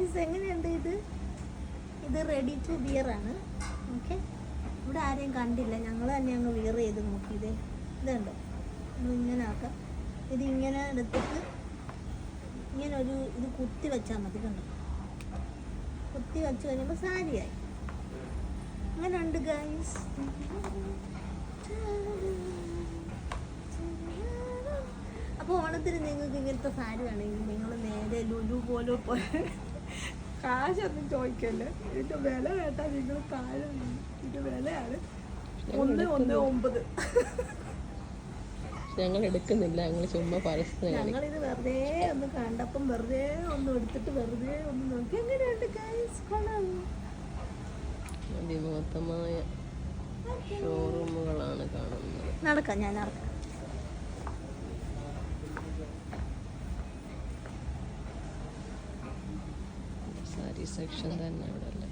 Guys, എങ്ങനെയുണ്ട് ഇത് ready to wear ആണ്. ഓക്കെ, ഇവിടെ ആരെയും കണ്ടില്ല, ഞങ്ങൾ തന്നെ അങ്ങ് വിയർ ചെയ്ത് നോക്കി. ഇതുണ്ടോ, ഇങ്ങനെ ആക്കാം. ഇതിങ്ങനെ എടുത്തിട്ട് ഇങ്ങനെ ഇത് കുത്തി വെച്ചാൽ മതി. കണ്ടോ, കുത്തി വെച്ച് കഴിയുമ്പോൾ സാരിയായി. അങ്ങനെ ഉണ്ട് ഗൈസ്. അപ്പോൾ ഓണത്തിന് നിങ്ങൾക്ക് ഇങ്ങനത്തെ സാരി വേണമെങ്കിൽ നിങ്ങൾ നേരെ ലുലു പോലെ കാശൊന്നും ചോദിക്കല്ലേ. ഇതിൻ്റെ വില കേട്ടാൽ നിങ്ങൾ താഴെ. ഇതിൻ്റെ വിലയാണ് 119. ഞങ്ങൾ എടുക്കുന്നില്ല, ഞങ്ങൾ ചുമ്മാ പരസ്യം. ഞങ്ങളിത് വെറുതെ ഒന്ന് കണ്ടപ്പം വെറുതെ ഒന്ന് എടുത്തിട്ട് വെറുതെ ഒന്ന് നോക്കി. എങ്ങനെയുണ്ട് ഗൈസ്? കൊള്ളാം. അതിമഹത്തമായ ഷോറൂമുകളാണ് കാണുന്നത്. നടക്കാം, ഞാൻ നടക്കാം. സാരി സെക്ഷൻ തന്നെ അവിടെ അല്ലേ.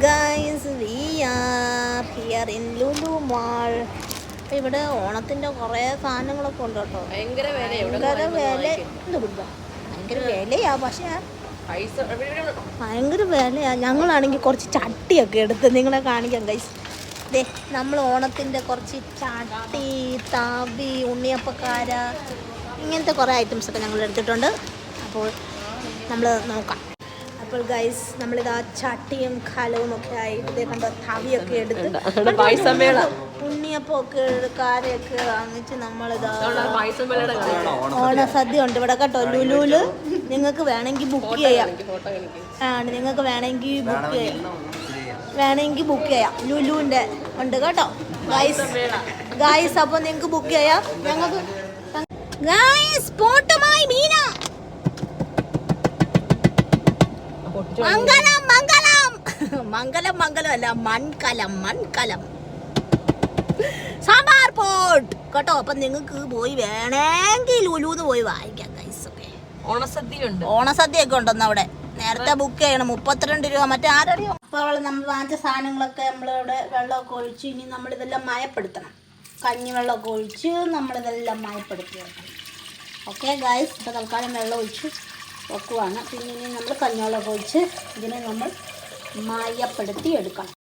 Guys, we are here in Lulu Mall. ഇവിടെ ഓണത്തിൻ്റെ കുറേ സാധനങ്ങളൊക്കെ ഉണ്ട് കേട്ടോ. ഭയങ്കര വിലയാ. പക്ഷേ ഭയങ്കര വിലയാ. ഞങ്ങളാണെങ്കിൽ കുറച്ച് ചട്ടിയൊക്കെ എടുത്ത് നിങ്ങളെ കാണിക്കാം ഗൈസ്. നമ്മൾ ഓണത്തിൻ്റെ കുറച്ച് ചട്ടി, തവി, ഉണ്ണിയപ്പക്കാര, ഇങ്ങനത്തെ കുറേ ഐറ്റംസൊക്കെ ഞങ്ങൾ എടുത്തിട്ടുണ്ട്. അപ്പോൾ നമ്മൾ നോക്കാം. അപ്പോൾ ഗൈസ്, നമ്മളിതാ ചട്ടിയും കലവും ഒക്കെ ആയിട്ട് കണ്ടോ, തവിയൊക്കെ എടുത്ത് ഉണ്ണിയപ്പമൊക്കെ കാരയൊക്കെ വാങ്ങിച്ച് നമ്മളിതാ ഓണസദ്യ ഉണ്ട് ഇവിടെ കേട്ടോ. ലുലുല് നിങ്ങൾക്ക് വേണമെങ്കിൽ ബുക്ക് ചെയ്യാം. നിങ്ങൾക്ക് വേണമെങ്കിൽ ബുക്ക് ചെയ്യാം. ലുലുവിൻ്റെ ഉണ്ട് കേട്ടോ ഗൈസ്. അപ്പോൾ നിങ്ങൾക്ക് ബുക്ക് ചെയ്യാം. ഞങ്ങൾക്ക് ഗൈസ് പോട്ടുമായി മീന. മംഗലം മംഗലം മംഗലം മംഗലം അല്ല, മൺകലം സാമ്പാർ പോട്ട് കേട്ടോ. അപ്പം നിങ്ങൾക്ക് പോയി വേണമെങ്കിൽ ലുലുന്ന് പോയി വാങ്ങിക്കാം ഗൈസ്. ഒക്കെ ഓണസദ്യയൊക്കെ ഉണ്ടെന്ന് അവിടെ. നേരത്തെ ബുക്ക് ചെയ്യണം. 32 രൂപ മറ്റേ ആരറിയോ. അപ്പോൾ നമ്മൾ വാങ്ങിച്ച സാധനങ്ങളൊക്കെ നമ്മളിവിടെ വെള്ളമൊക്കെ ഒഴിച്ച് ഇനി നമ്മളിതെല്ലാം മയപ്പെടുത്തണം. കഞ്ഞിവെള്ളമൊക്കെ ഒഴിച്ച് നമ്മളിതെല്ലാം മയപ്പെടുത്തി വെക്കണം. ഓക്കെ ഗൈസ്, ഇപ്പോൾ തൽക്കാലം വെള്ളം ഒഴിച്ച് വെക്കുവാണ്. പിന്നെ ഇനി നമ്മൾ കഞ്ഞിവെള്ളമൊക്കെ ഒഴിച്ച് ഇതിനെ നമ്മൾ മയപ്പെടുത്തി എടുക്കണം.